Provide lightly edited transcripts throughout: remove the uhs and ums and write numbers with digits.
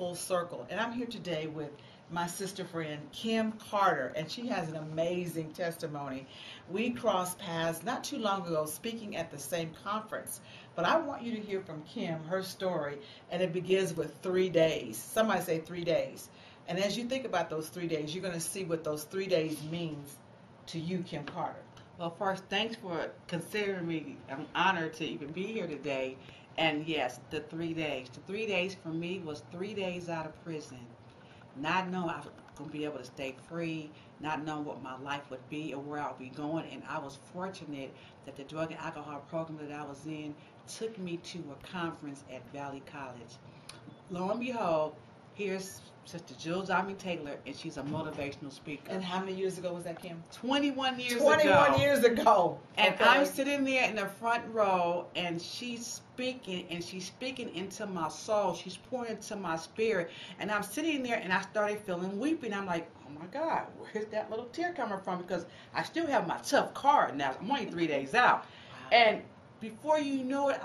full circle. And I'm here today with my sister friend, Kim Carter, and she has an amazing testimony. We crossed paths not too long ago speaking at the same conference. But I want you to hear from Kim, her story, and it begins with 3 days. Somebody say 3 days. And as you think about those 3 days, you're going to see what those 3 days means to you, Kim Carter. Well, first, thanks for considering me. I'm honored to even be here today. And yes, the 3 days. The 3 days for me was 3 days out of prison, not knowing I was going to be able to stay free, not knowing what my life would be or where I'll be going. And I was fortunate that the drug and alcohol program that I was in took me to a conference at Valley College. Lo and behold, here's Sister Jill Diamond Taylor, and she's a motivational speaker. And how many years ago was that, Kim? 21 years ago. 21 years ago. And okay. I'm sitting there in the front row, and she's speaking into my soul. She's pouring into my spirit. And I'm sitting there, and I started feeling weeping. I'm like, oh my God, where's that little tear coming from? Because I still have my tough card now. I'm only 3 days out. And before you know it,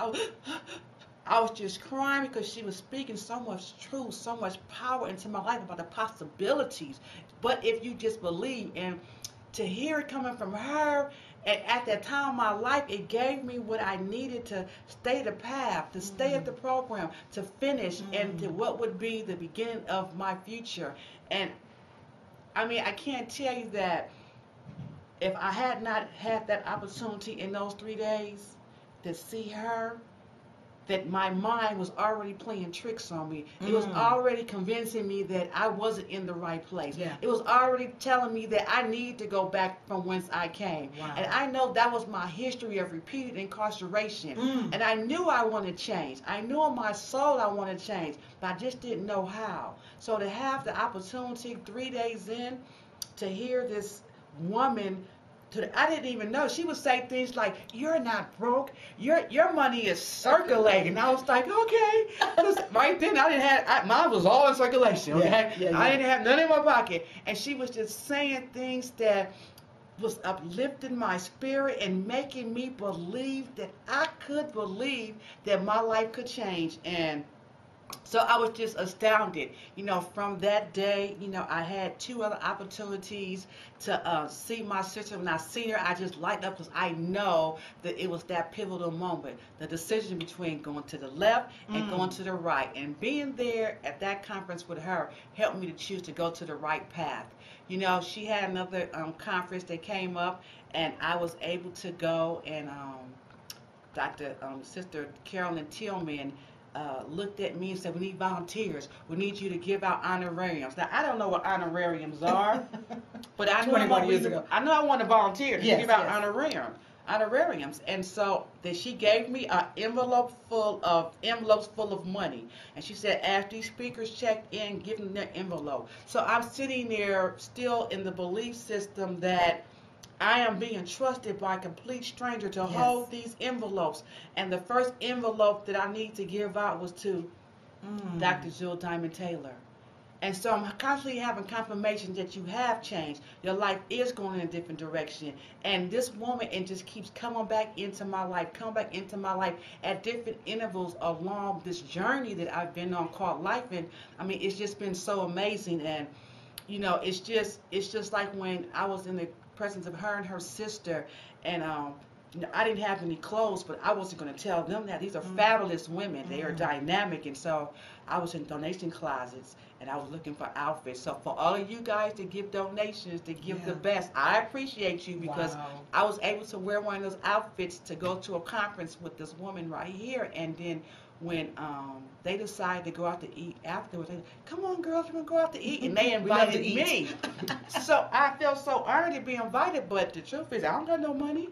I was just crying because she was speaking so much truth, so much power into my life about the possibilities. But if you just believe, and to hear it coming from her, and at that time of my life, it gave me what I needed to stay the path, to stay at the program, to finish, and to what would be the beginning of my future. And I mean, I can't tell you that if I had not had that opportunity in those 3 days to see her, that my mind was already playing tricks on me. It was already convincing me that I wasn't in the right place. Yeah. It was already telling me that I need to go back from whence I came. Wow. And I know that was my history of repeated incarceration. And I knew I wanted to change. I knew in my soul I wanted to change, but I just didn't know how. So to have the opportunity 3 days in to hear this woman, I didn't even know. She would say things like, "You're not broke. Your money is circulating." And I was like, "Okay." Right then, mine was all in circulation. Okay, yeah. I didn't have none in my pocket, and she was just saying things that was uplifting my spirit and making me believe that I could believe that my life could change. And so I was just astounded. From that day, I had 2 other opportunities to see my sister. When I seen her, I just lighted up because I know that it was that pivotal moment, the decision between going to the left and going to the right. And being there at that conference with her helped me to choose to go to the right path. She had another conference that came up, and I was able to go, and Sister Carolyn Tillman looked at me and said, "We need volunteers. We need you to give out honorariums." Now, I don't know what honorariums are, but I know 21 years ago. I know I want to volunteer to give out yes. honorariums. And so that she gave me an envelopes full of money. And she said, as these speakers checked in, give them their envelope. So I'm sitting there still in the belief system that I am being trusted by a complete stranger to hold these envelopes. And the first envelope that I need to give out was to Dr. Jill Diamond Taylor. And so I'm constantly having confirmation that you have changed. Your life is going in a different direction. And this woman, it just keeps coming back into my life at different intervals along this journey that I've been on called life. And I mean, it's just been so amazing. And it's just like when I was in the presence of her and her sister, and I didn't have any clothes, but I wasn't going to tell them that. These are fabulous women. They are dynamic. And so I was in donation closets, and I was looking for outfits. So for all of you guys to give donations, to give the best, I appreciate you, because I was able to wear one of those outfits to go to a conference with this woman right here. And then when they decided to go out to eat afterwards, they said, "Come on, girls, we're going to go out to eat." And they invited me. So I felt so honored to be invited, but the truth is, I don't got no money.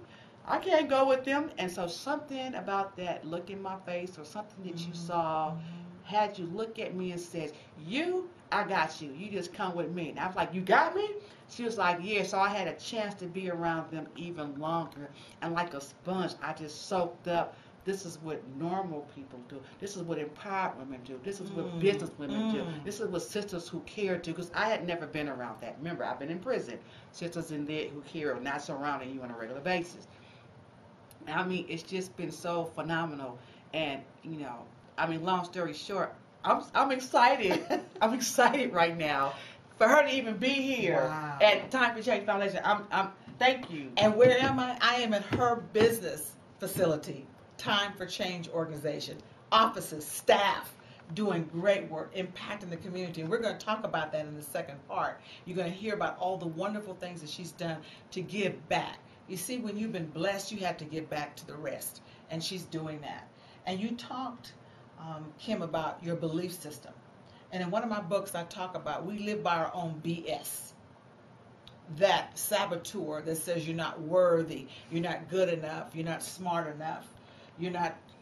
I can't go with them. And so something about that look in my face, or something that you saw, had you look at me and says, I got you. You just come with me. And I was like, "You got me?" She was like, "Yeah." So I had a chance to be around them even longer. And like a sponge, I just soaked up. This is what normal people do. This is what empowered women do. This is what business women do. This is what sisters who care do. Because I had never been around that. Remember, I've been in prison. Sisters in there who care are not surrounding you on a regular basis. I mean, it's just been so phenomenal. And, long story short, I'm excited. I'm excited right now for her to even be here at Time for Change Foundation. I'm thank you. And where am I? I am at her business facility, Time for Change organization, offices, staff, doing great work, impacting the community. And we're going to talk about that in the second part. You're going to hear about all the wonderful things that she's done to give back. You see, when you've been blessed, you have to give back to the rest. And she's doing that. And you talked, Kim, about your belief system. And in one of my books, I talk about we live by our own BS. That saboteur that says you're not worthy, you're not good enough, you're not smart enough, you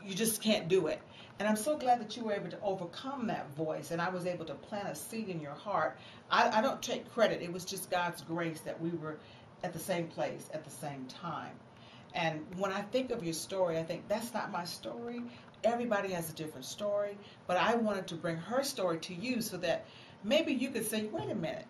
just can't do it. And I'm so glad that you were able to overcome that voice, and I was able to plant a seed in your heart. I don't take credit. It was just God's grace that we were at the same place at the same time. And when I think of your story, I think that's not my story. Everybody has a different story, but I wanted to bring her story to you so that maybe you could say, wait a minute,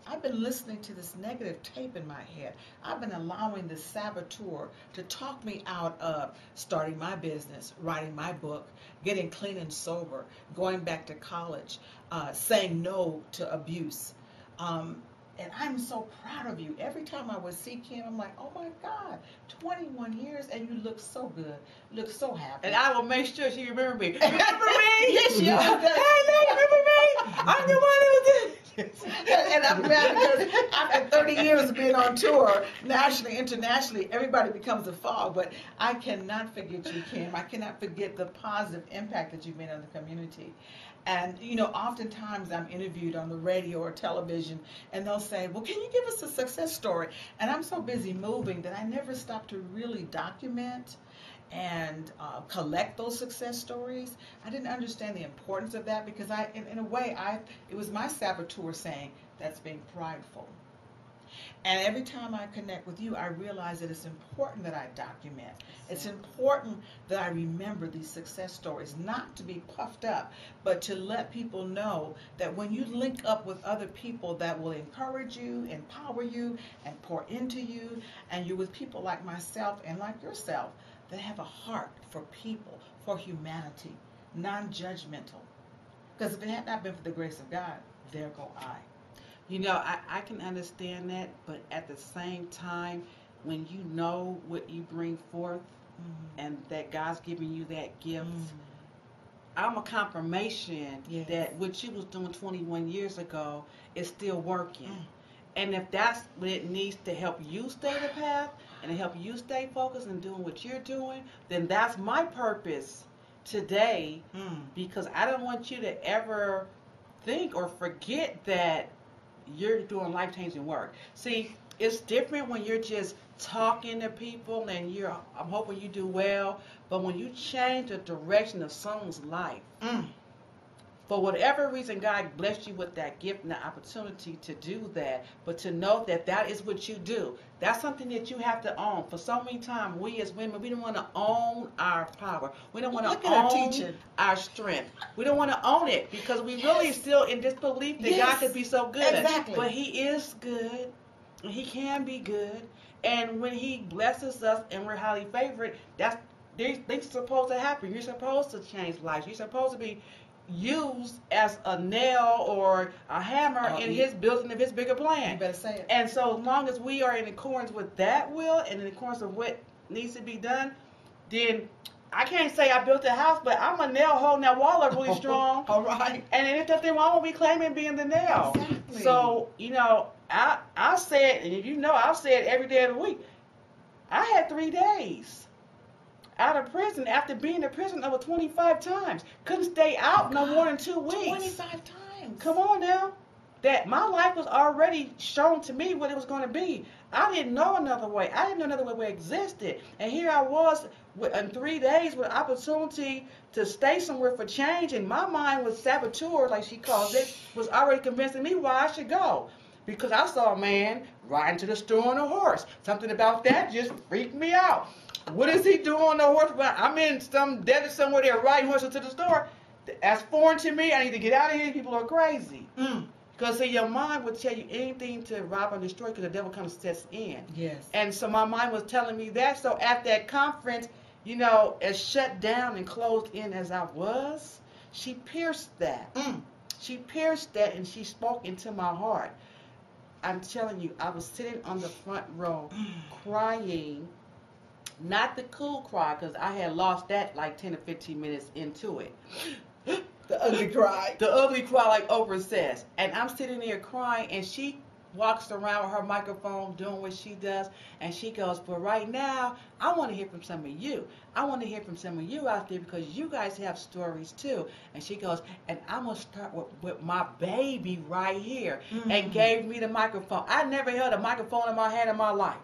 I've been listening to this negative tape in my head. I've been allowing this saboteur to talk me out of starting my business, writing my book, getting clean and sober, going back to college, saying no to abuse. And I'm so proud of you. Every time I would see Kim, I'm like, oh my God, 21 years and you look so good. You look so happy. And I will make sure she remember me. Remember me? Yes, she will. Hey, no, remember me? I'm the one who did. And I'm glad because after 30 years of being on tour, nationally, internationally, everybody becomes a fog. But I cannot forget you, Kim. I cannot forget the positive impact that you've made on the community. And, you know, oftentimes I'm interviewed on the radio or television, and they'll say, well, can you give us a success story? And I'm so busy moving that I never stop to really document and collect those success stories. I didn't understand the importance of that because in a way, it was my saboteur saying, that's being prideful. And every time I connect with you, I realize that it's important that I document. It's important that I remember these success stories, not to be puffed up, but to let people know that when you link up with other people that will encourage you, empower you, and pour into you, and you're with people like myself and like yourself that have a heart for people, for humanity, non-judgmental. Because if it had not been for the grace of God, there go I. You know, I can understand that, but at the same time, when you know what you bring forth and that God's giving you that gift, I'm a confirmation that what you was doing 21 years ago is still working. And if that's what it needs to help you stay the path and to help you stay focused and doing what you're doing, then that's my purpose today, because I don't want you to ever think or forget that you're doing life-changing work. See, it's different when you're just talking to people and I'm hoping you do well, but when you change the direction of someone's life, for whatever reason, God blessed you with that gift and the opportunity to do that, but to know that that is what you do. That's something that you have to own. For so many times, we as women, we don't want to own our power. We don't want to own our strength. We don't want to own it because we really still in this belief that God could be so good. Exactly. But He is good, and He can be good. And when He blesses us and we're highly favored, these things are supposed to happen. You're supposed to change lives. You're supposed to be used as a nail or a hammer in His building of His bigger plan. You better say it. And so as long as we are in accordance with that will and in accordance with what needs to be done, then I can't say I built a house, but I'm a nail holding that wall up really strong. All right. And if there's nothing wrong with me claiming being the nail. Exactly. So, you know, I say it, and you know I'll say it every day of the week. I had 3 days out of prison after being in prison over 25 times. Couldn't stay out no more than 2 weeks. 25 times. Come on now. That my life was already shown to me what it was going to be. I didn't know another way. I didn't know another way existed. And here I was in 3 days with opportunity to stay somewhere for change. And my mind was saboteur, like she calls it, was already convincing me why I should go. Because I saw a man riding to the store on a horse. Something about that just freaked me out. What is he doing on the horse? I'm in some desert somewhere there riding horses to the store. That's foreign to me. I need to get out of here. People are crazy. Because see, your mind would tell you anything to rob or destroy because the devil comes and sets in. Yes. And so my mind was telling me that. So at that conference, you know, as shut down and closed in as I was, she pierced that. Mm. She pierced that, and she spoke into my heart. I'm telling you, I was sitting on the front row crying, not the cool cry, because I had lost that like 10 or 15 minutes into it. The ugly cry. The ugly cry, like Oprah says. And I'm sitting there crying, and she walks around with her microphone doing what she does, and she goes, but right now, I want to hear from some of you. I want to hear from some of you out there because you guys have stories too. And she goes, and I'm going to start with my baby right here, and gave me the microphone. I never held a microphone in my hand in my life.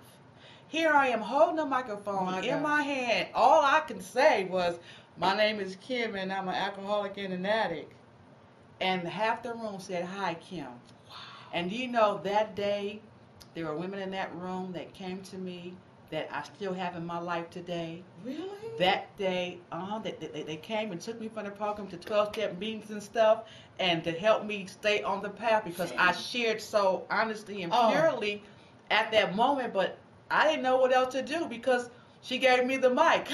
Here I am holding a microphone in my hand. All I can say was, my name is Kim, and I'm an alcoholic and an addict. And half the room said, hi, Kim. And you know, that day, there were women in that room that came to me that I still have in my life today. Really? That day, they came and took me from the program to 12-step meetings and stuff, and to help me stay on the path, because I shared so honestly and purely at that moment, but I didn't know what else to do because she gave me the mic.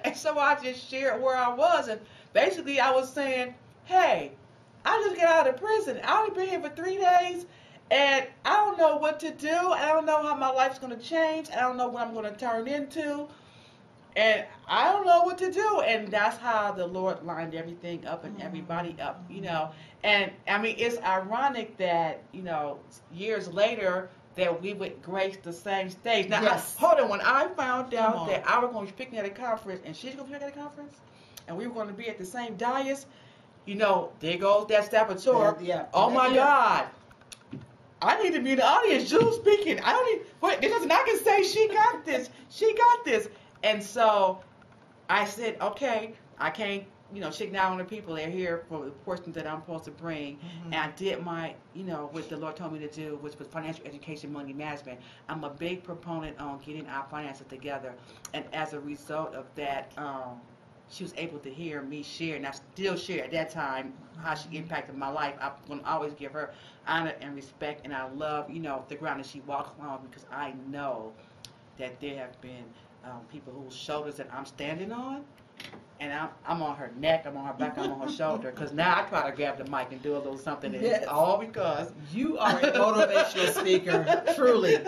And so I just shared where I was, and basically I was saying, hey, I just got out of prison. I only been here for 3 days, and I don't know what to do. I don't know how my life's going to change. I don't know what I'm going to turn into, and I don't know what to do. And that's how the Lord lined everything up and everybody up, you know. And, I mean, it's ironic that, you know, years later that we would grace the same stage. Now, hold on. When I found out that I was going to be speaking at a conference, and she's going to be speaking at a conference, and we were going to be at the same dais, you know, there goes that saboteur. Oh my God. I need to be in the audience. Julie's speaking. I don't need, wait, listen, I can say she got this. She got this. And so I said, okay, I can't, you know, shake down on the people. They're here for the portions that I'm supposed to bring. And I did my, you know, what the Lord told me to do, which was financial education, money management. I'm a big proponent on getting our finances together. And as a result of that, she was able to hear me share, and I still share at that time how she impacted my life. I'm going to always give her honor and respect, and I love, you know, the ground that she walks on, because I know that there have been people whose shoulders that I'm standing on, and I'm on her neck, I'm on her back, I'm on her shoulder, because now I try to grab the mic and do a little something, and it's all because you are a motivational speaker, truly,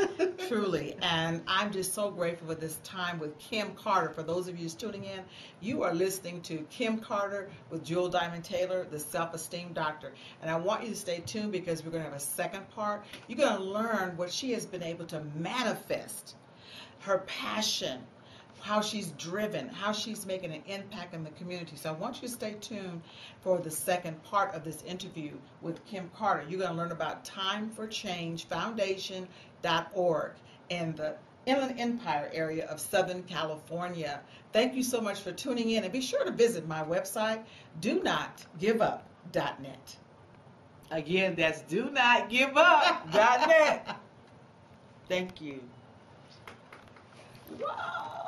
truly. And I'm just so grateful for this time with Kim Carter. For those of you who's tuning in, you are listening to Kim Carter with Jewel Diamond Taylor, the Self-Esteem Doctor. And I want you to stay tuned, because we're going to have a second part. You're going to learn what she has been able to manifest, her passion, how she's driven, how she's making an impact in the community. So I want you to stay tuned for the second part of this interview with Kim Carter. You're going to learn about Time for Change Foundation.org in the Inland Empire area of Southern California. Thank you so much for tuning in, and be sure to visit my website, didntgiveup.net. Again, that's didntgiveup.net. Thank you. Wow.